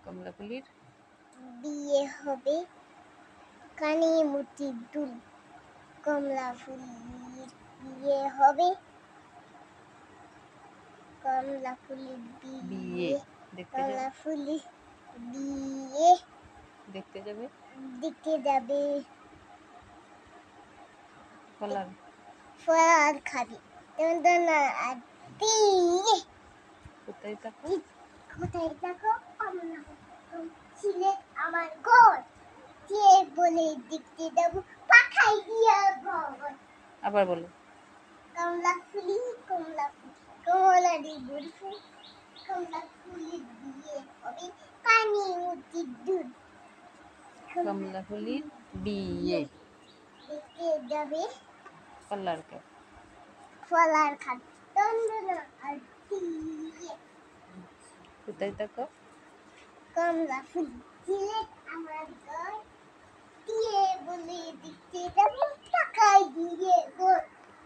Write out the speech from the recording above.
কমলা ফুলির বিয়ে হবে কানে মুটির দুল। কমলা ফুলির বিয়ে হবে, কমলা ফুলির বিয়ে বিয়ে, দেখতে কমলা যাবে, ফুলির বিয়ে দেখতে যাবে, দেখতে যাবে, কলার ফল খাবে। আর দিয়ে কোথায় থাকো, কোথায় দেখো কমলা সিলেট আমার ঘর, কে বলে দেখতে যাবো পাখাই দিয়া ঘর। আবার বলো, কমলা ফুলি কমলা ফুলি কমলা দি বুড়ফু, কমলা ফুলির বিয়ে হবে কানে মুটির দুল। কমলা ফুলির বিয়ে দেখতে যাবে, কলারকে ফলার খাবে। তন্দনা আর দিয়ে কোথায় থাকো, কমলা ফুলি সিলেট আমার ঘর, দিয়ে বলে দেখতে যাবো